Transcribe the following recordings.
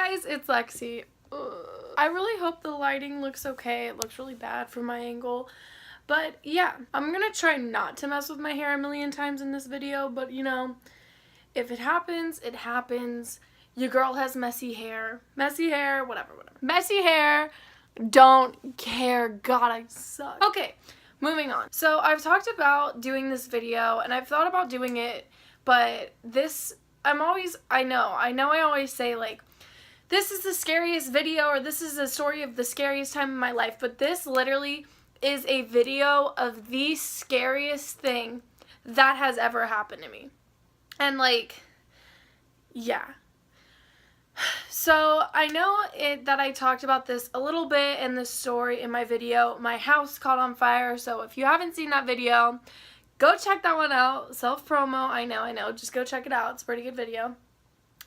guys, it's Lexie. I really hope the lighting looks okay. It looks really bad from my angle. But yeah, I'm gonna try not to mess with my hair a million times in this video, but you know, if it happens, it happens. Your girl has messy hair. Messy hair, whatever. Messy hair, don't care. God, I suck. Okay, moving on. So I've talked about doing this video, and I've thought about doing it, but I always say, like, this is the scariest video, or this is a story of the scariest time in my life, but this literally is a video of the scariest thing that has ever happened to me. And, like, yeah. So, I know that I talked about this a little bit in the story in my video. My house caught on fire, so if you haven't seen that video, go check that one out. Self-promo, I know. Just go check it out. It's a pretty good video.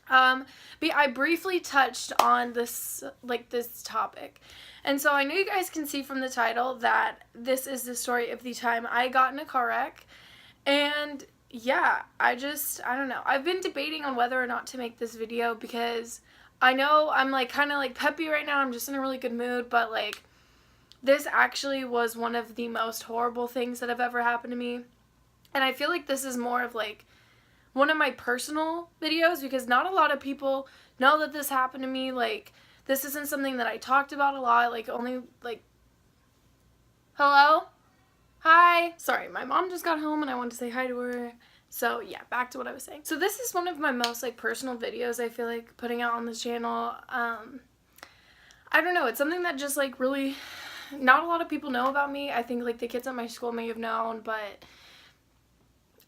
But I briefly touched on this topic. And so I know you guys can see from the title that this is the story of the time I got in a car wreck. And yeah, I don't know. I've been debating on whether or not to make this video because I know I'm like kind of like peppy right now. I'm just in a really good mood, but like this actually was one of the most horrible things that have ever happened to me. And I feel like this is more of like one of my personal videos because not a lot of people know that this happened to me. Like, this isn't something that I talked about a lot, like only like, hello? Hi. Sorry, my mom just got home and I wanted to say hi to her. So yeah, back to what I was saying. So this is one of my most like personal videos I feel like putting out on this channel. I don't know, it's something that just like really not a lot of people know about me. I think like the kids at my school may have known, but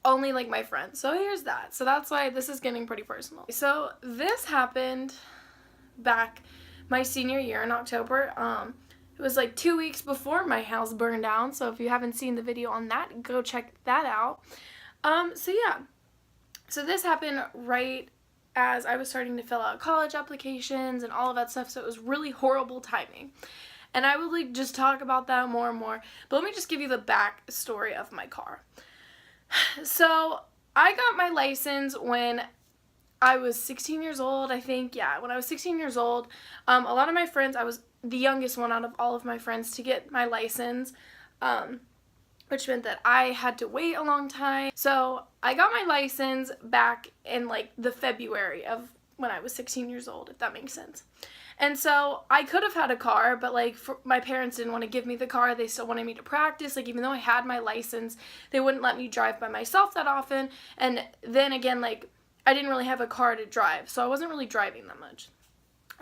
only like my friends. So here's that. So that's why this is getting pretty personal. So this happened back my senior year in October. It was like 2 weeks before my house burned down. So if you haven't seen the video on that, go check that out. So yeah. So this happened right as I was starting to fill out college applications and all of that stuff. So it was really horrible timing. And I would like just talk about that more and more. But let me just give you the back story of my car. So I got my license when I was 16 years old, I think. Yeah, when I was 16 years old. A lot of my friends, I was the youngest one out of all of my friends to get my license, which meant that I had to wait a long time. So I got my license back in like the February of when I was 16 years old, if that makes sense. And so I could have had a car, but like my parents didn't want to give me the car. They still wanted me to practice. Like even though I had my license, they wouldn't let me drive by myself that often. And then again, like I didn't really have a car to drive, so I wasn't really driving that much.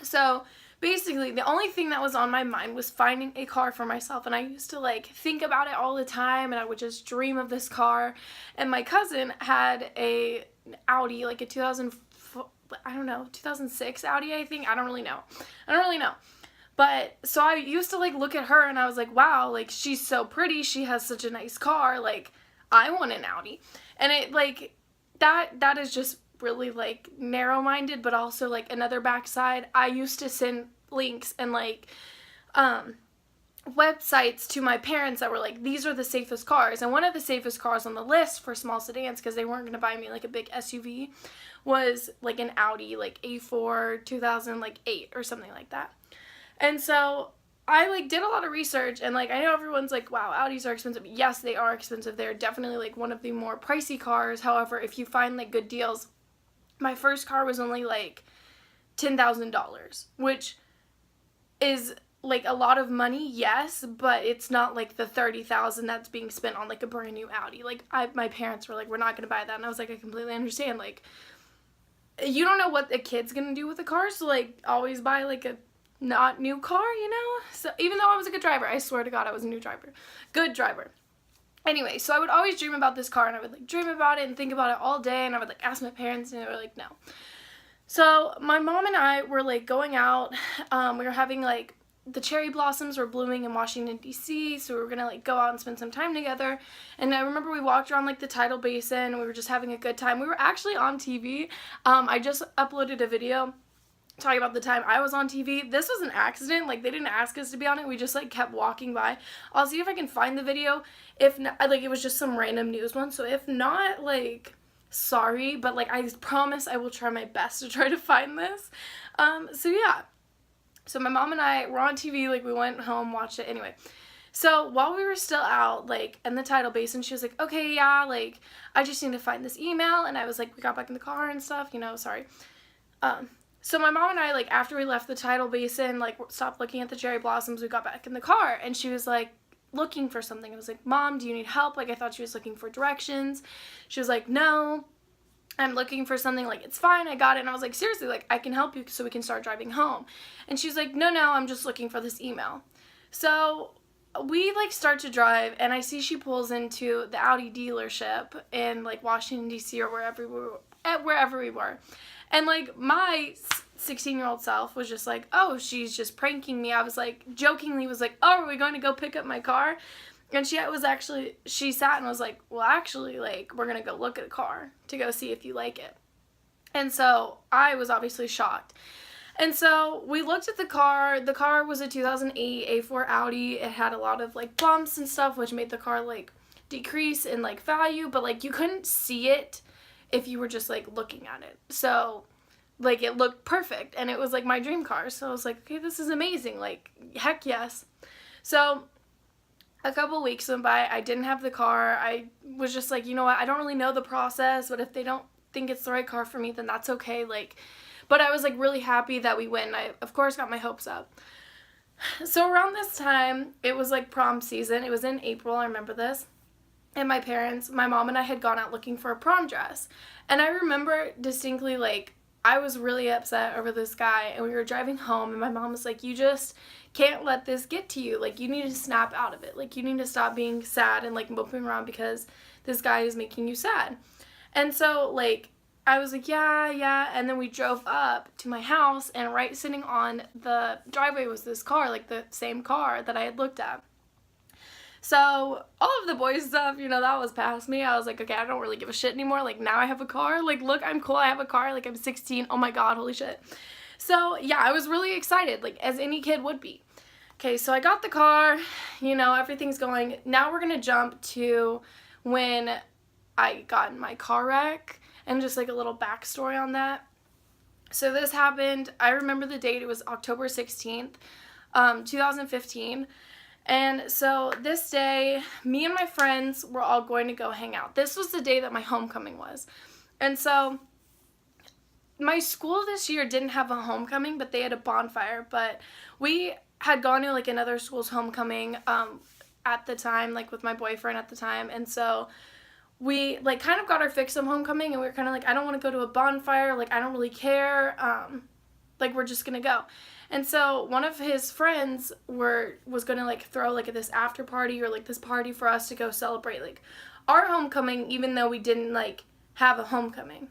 So basically the only thing that was on my mind was finding a car for myself. And I used to like think about it all the time, and I would just dream of this car. And my cousin had an Audi, like a 2006 Audi, I think. I don't really know. But, so I used to, like, look at her, and I was like, wow, like, she's so pretty. She has such a nice car. Like, I want an Audi. And it, like, that is just really, like, narrow-minded, but also, like, another backside. I used to send links and, like, websites to my parents that were like, these are the safest cars. And one of the safest cars on the list for small sedans, because they weren't going to buy me, like, a big SUV, was like an Audi, like A4 2008 or something like that. And so I like did a lot of research, and like I know everyone's like, wow, Audis are expensive. Yes, they are expensive. They're definitely like one of the more pricey cars. However, if you find like good deals, my first car was only like $10,000, which is like a lot of money, yes, but it's not like the $30,000 that's being spent on like a brand new Audi. Like my parents were like, we're not gonna buy that, and I was like, I completely understand. Like, you don't know what a kid's gonna do with a car, so like always buy like a not new car, you know? So even though I was a good driver, I swear to God I was a good driver. Anyway, so I would always dream about this car, and I would like dream about it and think about it all day, and I would like ask my parents, and they were like, no. So my mom and I were like going out. We were having like the cherry blossoms were blooming in Washington, D.C., so we were gonna like go out and spend some time together. And I remember we walked around like the tidal basin, and we were just having a good time. We were actually on TV. I just uploaded a video talking about the time I was on TV. This was an accident. Like, they didn't ask us to be on it. We just like kept walking by. I'll see if I can find the video. If not, like, it was just some random news one. So if not, like, sorry, but like I promise I will try my best to try to find this. So yeah. So my mom and I were on TV, like we went home, watched it, anyway. So while we were still out, like, in the tidal basin, she was like, okay, yeah, like, I just need to find this email, and I was like, we got back in the car and stuff, you know, sorry. So my mom and I, like, after we left the tidal basin, like, stopped looking at the cherry blossoms, we got back in the car, and she was like, looking for something. I was like, Mom, do you need help? Like, I thought she was looking for directions. She was like, no, I'm looking for something, like, it's fine, I got it. And I was like, seriously, like, I can help you so we can start driving home. And she's like, no, I'm just looking for this email. So we, like, start to drive, and I see she pulls into the Audi dealership in, like, Washington, D.C. or wherever we were. And, like, my 16-year-old self was just like, oh, she's just pranking me. I was, like, jokingly was like, oh, are we going to go pick up my car? And she sat and was like, well, actually, like, we're going to go look at a car to go see if you like it. And so I was obviously shocked. And so we looked at the car. The car was a 2008 A4 Audi. It had a lot of, like, bumps and stuff, which made the car, like, decrease in, like, value. But, like, you couldn't see it if you were just, like, looking at it. So, like, it looked perfect. And it was, like, my dream car. So I was like, okay, this is amazing. Like, heck yes. So a couple weeks went by. I didn't have the car. I was just like, you know what? I don't really know the process. But if they don't think it's the right car for me, then that's okay. Like, but I was, like, really happy that we went. I, of course, got my hopes up. So around this time, it was, like, prom season. It was in April. I remember this. And my mom and I had gone out looking for a prom dress. And I remember distinctly, like, I was really upset over this guy. And we were driving home. And my mom was like, you just can't let this get to you. Like, you need to snap out of it. Like, you need to stop being sad and, like, moping around because this guy is making you sad. And so, like, I was like, yeah. And then we drove up to my house. And right sitting on the driveway was this car. Like, the same car that I had looked at. So, all of the boys stuff, you know, that was past me. I was like, okay, I don't really give a shit anymore. Like, now I have a car. Like, look, I'm cool. I have a car. Like, I'm 16. Oh my God, holy shit. So, yeah, I was really excited, like, as any kid would be. Okay, so I got the car. You know, everything's going. Now we're going to jump to when I got in my car wreck and just, like, a little backstory on that. So, this happened. I remember the date. It was October 16th, 2015. And so this day, me and my friends were all going to go hang out. This was the day that my homecoming was. And so my school this year didn't have a homecoming, but they had a bonfire. But we had gone to, like, another school's homecoming at the time, like, with my boyfriend at the time. And so we, like, kind of got our fix of homecoming, and we were kind of like, I don't want to go to a bonfire. Like, I don't really care. Like, we're just going to go. And so one of his friends was going to, like, throw, like, this after party or, like, this party for us to go celebrate, like, our homecoming, even though we didn't, like, have a homecoming.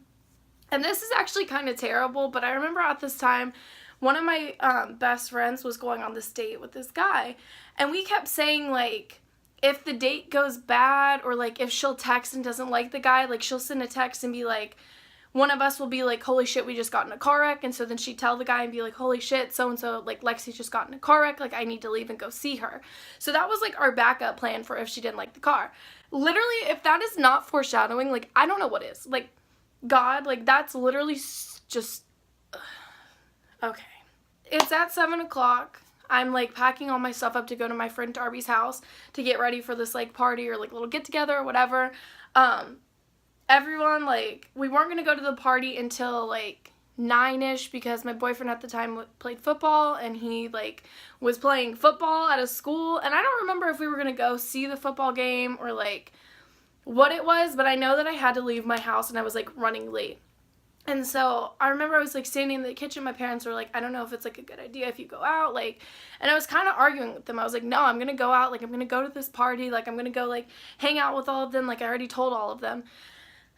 And this is actually kind of terrible, but I remember at this time, one of my best friends was going on this date with this guy. And we kept saying, like, if the date goes bad or, like, if she'll text and doesn't like the guy, like, she'll send a text and be like, one of us will be like, holy shit, we just got in a car wreck. And so then she'd tell the guy and be like, holy shit, so-and-so, like, Lexie just got in a car wreck. Like, I need to leave and go see her. So that was, like, our backup plan for if she didn't like the car. Literally, if that is not foreshadowing, like, I don't know what is. Like, God, like, that's literally just, okay. It's at 7 o'clock. I'm, like, packing all my stuff up to go to my friend Darby's house to get ready for this, like, party or, like, little get-together or whatever. Everyone, like, we weren't going to go to the party until, like, 9-ish because my boyfriend at the time played football and he, like, was playing football at a school. And I don't remember if we were going to go see the football game or, like, what it was, but I know that I had to leave my house and I was, like, running late. And so I remember I was, like, standing in the kitchen. My parents were like, I don't know if it's, like, a good idea if you go out, like, and I was kind of arguing with them. I was like, no, I'm going to go out, like, I'm going to go to this party, like, I'm going to go, like, hang out with all of them, like, I already told all of them.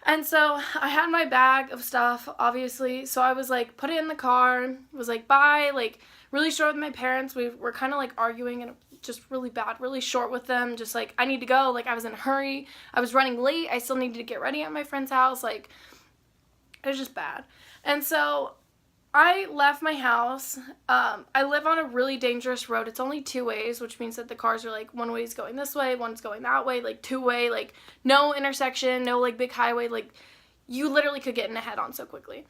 And so I had my bag of stuff, obviously, so I was, like, put it in the car, was like, bye, like, really short with my parents. We were kind of, like, arguing and just really bad, really short with them, just, like, I need to go, like, I was in a hurry, I was running late, I still needed to get ready at my friend's house, like, it was just bad. And so I left my house. I live on a really dangerous road. It's only 2 ways, which means that the cars are, like, one way is going this way, one's going that way, like, 2-way, like, no intersection, no, like, big highway, like, you literally could get in a head-on so quickly.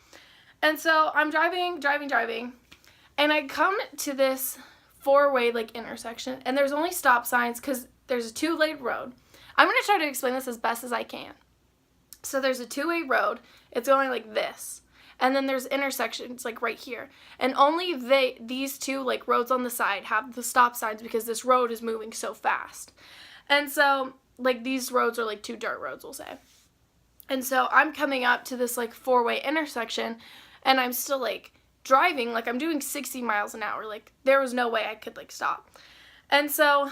And so I'm driving, and I come to this four-way like intersection, and there's only stop signs because there's a two-lane road. I'm going to try to explain this as best as I can. So there's a two-way road. It's going like this. And then there's intersections like right here. And only these two like roads on the side have the stop signs because this road is moving so fast. And so like these roads are like two dirt roads, we'll say. And so I'm coming up to this like four-way intersection, and I'm still like driving, like I'm doing 60 miles an hour. Like there was no way I could like stop. And so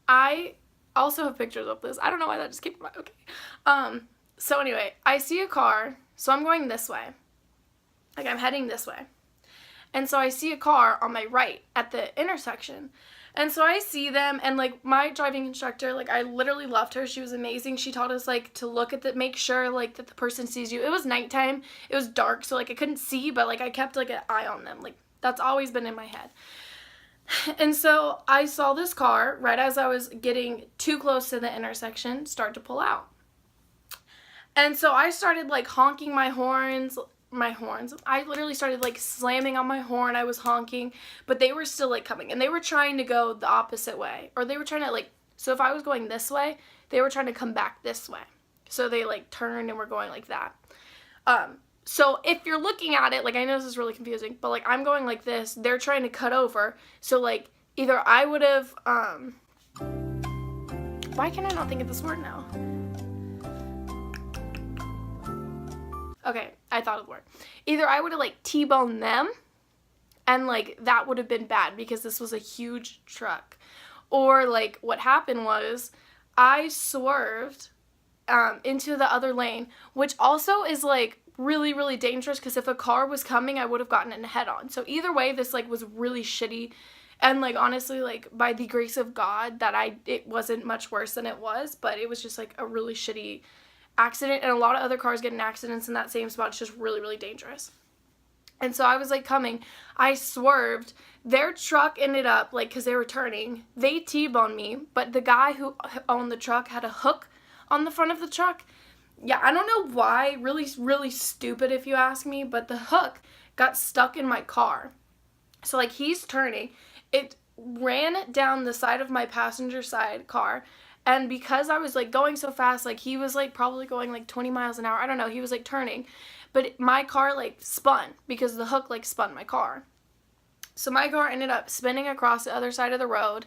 I also have pictures of this. I don't know why that just came to mind. Okay. So anyway, I see a car, so I'm going this way. Like I'm heading this way. And so I see a car on my right at the intersection. And so I see them, and like my driving instructor, like I literally loved her. She was amazing. She taught us like to look at make sure like that the person sees you. It was nighttime. It was dark, so like I couldn't see, but like I kept like an eye on them. Like that's always been in my head. And so I saw this car right as I was getting too close to the intersection start to pull out. And so I started like honking my horns. I literally started like slamming on my horn. I was honking, but they were still like coming, and they were trying to go the opposite way, or they were trying to like, so if I was going this way, they were trying to come back this way. So they like turned and were going like that. So if you're looking at it, like I know this is really confusing, but like I'm going like this, they're trying to cut over. So like either I would have, why can I not think of this word now? Okay, I thought of the word. Either I would have like T-boned them, and like that would have been bad because this was a huge truck. Or like what happened was I swerved into the other lane, which also is like really, really dangerous because if a car was coming, I would have gotten in head on. So either way, this like was really shitty. And like honestly, like by the grace of God that it wasn't much worse than it was, but it was just like a really shitty accident, and a lot of other cars get in accidents in that same spot. It's just really, really dangerous. And so I was like coming, I swerved, their truck ended up like, because they were turning, they T-boned me, but the guy who owned the truck had a hook on the front of the truck. Yeah, I don't know why, really, really stupid if you ask me, but the hook got stuck in my car. So like he's turning, it ran down the side of my passenger side car. And because I was like going so fast, like he was like probably going like 20 miles an hour. I don't know. He was like turning, but my car like spun because the hook like spun my car. So my car ended up spinning across the other side of the road,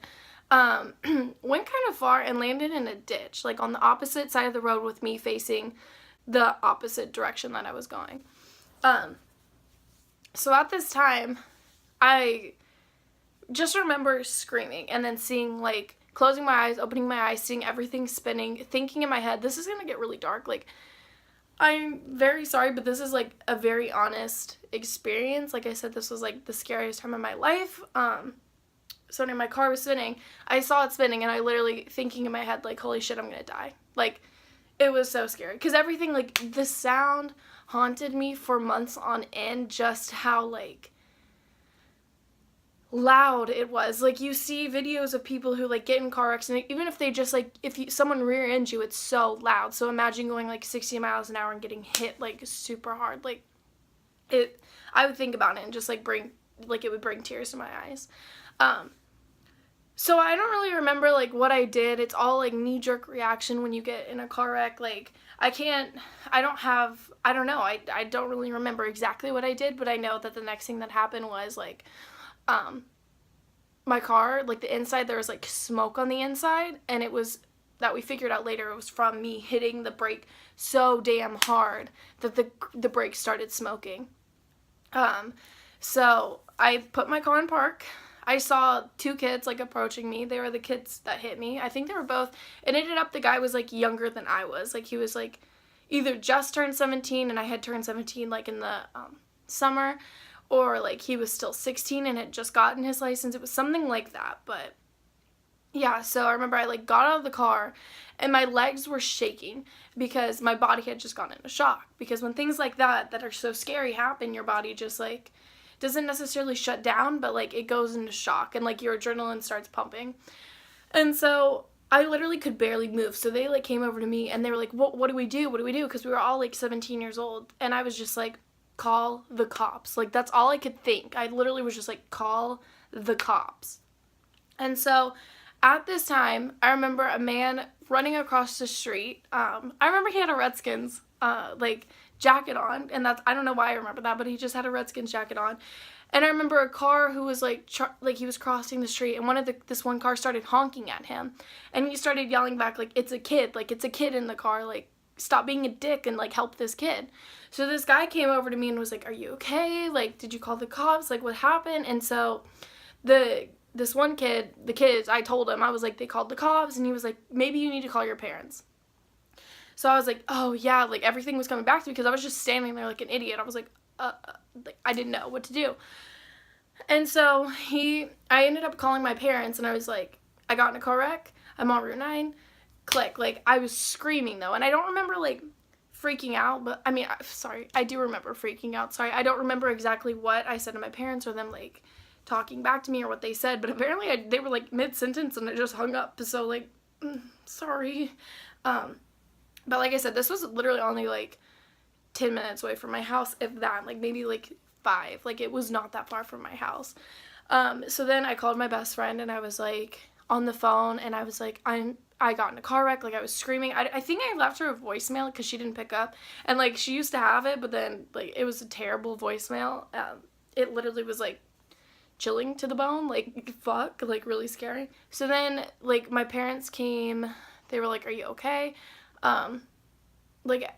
went kind of far and landed in a ditch, like on the opposite side of the road with me facing the opposite direction that I was going. So at this time, I just remember screaming and then seeing like, closing my eyes, opening my eyes, seeing everything spinning, thinking in my head, this is going to get really dark. Like, I'm very sorry, but this is, like, a very honest experience. Like I said, this was, like, the scariest time of my life. So when my car was spinning, I saw it spinning, and I literally thinking in my head, like, holy shit, I'm going to die. Like, it was so scary. Because everything, like, the sound haunted me for months on end, just how, like, loud it was. Like you see videos of people who like get in car wrecks, and even if they just like someone rear ends you, it's so loud. So imagine going like 60 miles an hour and getting hit like super hard. Like I would think about it and just like it would bring tears to my eyes. So I don't really remember like what I did. It's all like knee-jerk reaction when you get in a car wreck. Like I don't know. I don't really remember exactly what I did, but I know that the next thing that happened was like my car, like the inside, there was like smoke on the inside, and it was that we figured out later it was from me hitting the brake so damn hard that the brakes started smoking. So I put my car in park. I saw two kids like approaching me. They were the kids that hit me. I think they were both. It ended up the guy was like younger than I was. Like he was like either just turned 17 and I had turned 17 like in the summer, or like he was still 16 and had just gotten his license. It was something like that. But yeah, so I remember I like got out of the car and my legs were shaking because my body had just gone into shock. Because when things like that are so scary happen, your body just like doesn't necessarily shut down, but like it goes into shock and like your adrenaline starts pumping. And so I literally could barely move. So they like came over to me and they were like, what do we do? What do we do? Because we were all like 17 years old. And I was just like, call the cops. Like, that's all I could think. I literally was just like, call the cops. And so at this time, I remember a man running across the street. I remember he had a Redskins like jacket on, and that's, I don't know why I remember that, but he just had a Redskins jacket on. And I remember a car who was like he was crossing the street, and this one car started honking at him, and he started yelling back like, it's a kid, like, it's a kid in the car, like, stop being a dick and like help this kid. So this guy came over to me and was like, are you okay? Like, did you call the cops? Like, what happened? And so this one kid, the kids, I told him, I was like, they called the cops, and he was like, maybe you need to call your parents. So I was like, oh yeah, like everything was coming back to me because I was just standing there like an idiot. I was like, like, I didn't know what to do. And so I ended up calling my parents, and I was like, I got in a car wreck, I'm on Route 9, click. Like, I was screaming though, and I don't remember like freaking out, but I mean, sorry, I do remember freaking out. Sorry, I don't remember exactly what I said to my parents or them like talking back to me or what they said, but apparently they were like mid-sentence and I just hung up, so like, sorry. But like I said, this was literally only like 10 minutes away from my house, if that, like maybe like 5, like it was not that far from my house. So then I called my best friend, and I was like on the phone, and I was like, I got in a car wreck, like I was screaming. I think I left her a voicemail because she didn't pick up, and like she used to have it, but then like it was a terrible voicemail. It literally was like chilling to the bone, like fuck, like really scary. So then like my parents came, they were like, are you okay? Like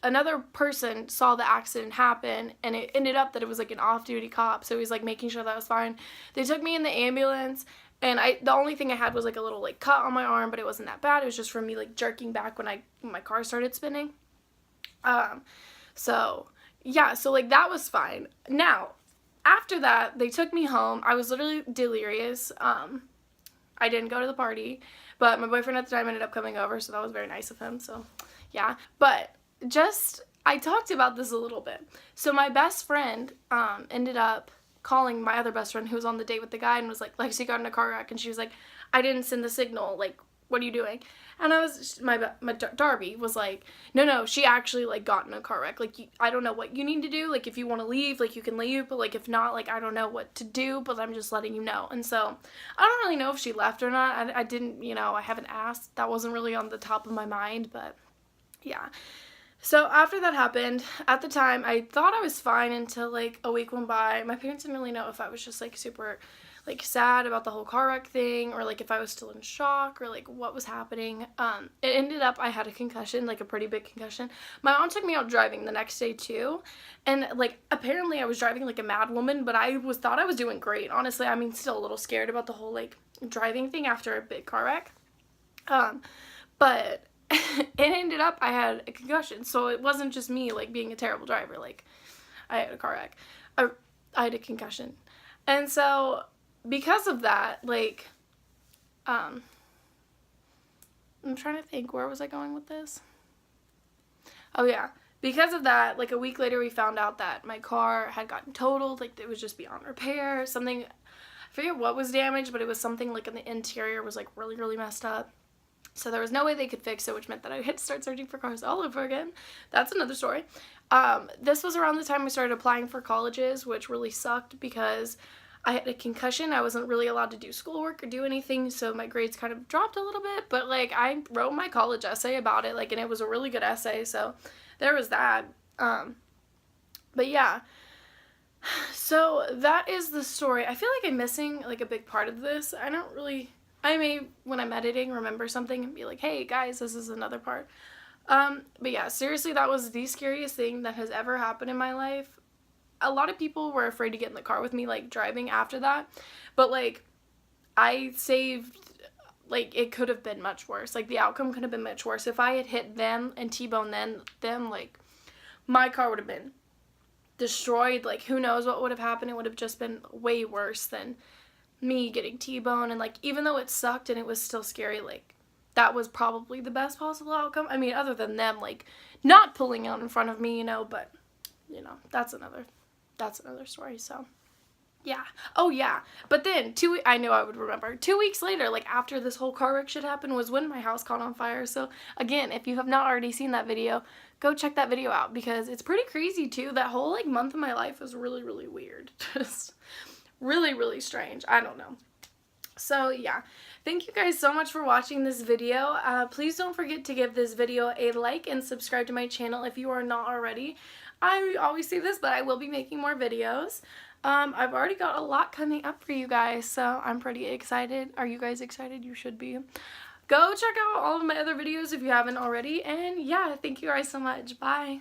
another person saw the accident happen, and it ended up that it was like an off-duty cop, so he was like making sure that was fine. They took me in the ambulance, and the only thing I had was like a little like cut on my arm, but it wasn't that bad. It was just from me like jerking back when my car started spinning. So yeah, so like that was fine. Now after that, they took me home. I was literally delirious. I didn't go to the party, but my boyfriend at the time ended up coming over, so that was very nice of him. So yeah, but I talked about this a little bit. So my best friend ended up calling my other best friend who was on the date with the guy and was like, Lexie got in a car wreck, and she was like, I didn't send the signal, like, what are you doing? And I was, my Darby was like, no, she actually, like, got in a car wreck. Like, I don't know what you need to do. Like, if you want to leave, like, you can leave. But, like, if not, like, I don't know what to do. But I'm just letting you know. And so, I don't really know if she left or not. I didn't, I haven't asked. That wasn't really on the top of my mind. But, yeah. So, after that happened, at the time, I thought I was fine until, like, a week went by. My parents didn't really know if I was just, like, super like sad about the whole car wreck thing, or like if I was still in shock, or like what was happening. It ended up I had a concussion, like a pretty big concussion. My mom took me out driving the next day too, and like apparently I was driving like a mad woman, but I thought I was doing great, honestly. I mean, still a little scared about the whole like driving thing after a big car wreck, but it ended up I had a concussion, so it wasn't just me like being a terrible driver. Like I had a car wreck, I had a concussion. And so because of that, like, I'm trying to think, where was I going with this? Oh yeah, because of that, like a week later we found out that my car had gotten totaled, like it was just beyond repair, something, I forget what was damaged, but it was something like in the interior was like really, really messed up. So there was no way they could fix it, which meant that I had to start searching for cars all over again. That's another story. This was around the time I started applying for colleges, which really sucked because I had a concussion. I wasn't really allowed to do schoolwork or do anything, so my grades kind of dropped a little bit, but like I wrote my college essay about it, like, and it was a really good essay, so there was that. But yeah, so that is the story. I feel like I'm missing like a big part of this. I may, when I'm editing, remember something and be like, hey guys, this is another part. But yeah, seriously, that was the scariest thing that has ever happened in my life. A lot of people were afraid to get in the car with me, like, driving after that, but, like, I saved, like, it could have been much worse. Like, the outcome could have been much worse. If I had hit them and T-boned them, like, my car would have been destroyed. Like, who knows what would have happened. It would have just been way worse than me getting T-boned, and, like, even though it sucked and it was still scary, like, that was probably the best possible outcome. I mean, other than them, like, not pulling out in front of me, but, that's another story. So Yeah. Oh, yeah. But then, I know I would remember. 2 weeks later, like after this whole car wreck shit happened, was when my house caught on fire. So, again, if you have not already seen that video, go check that video out because it's pretty crazy, too. That whole, like, month of my life was really, really weird. Just really, really strange. I don't know. So, yeah. Thank you guys so much for watching this video. Please don't forget to give this video a like and subscribe to my channel if you are not already. I always say this, but I will be making more videos. I've already got a lot coming up for you guys, so I'm pretty excited. Are you guys excited? You should be. Go check out all of my other videos if you haven't already. And yeah, thank you guys so much. Bye.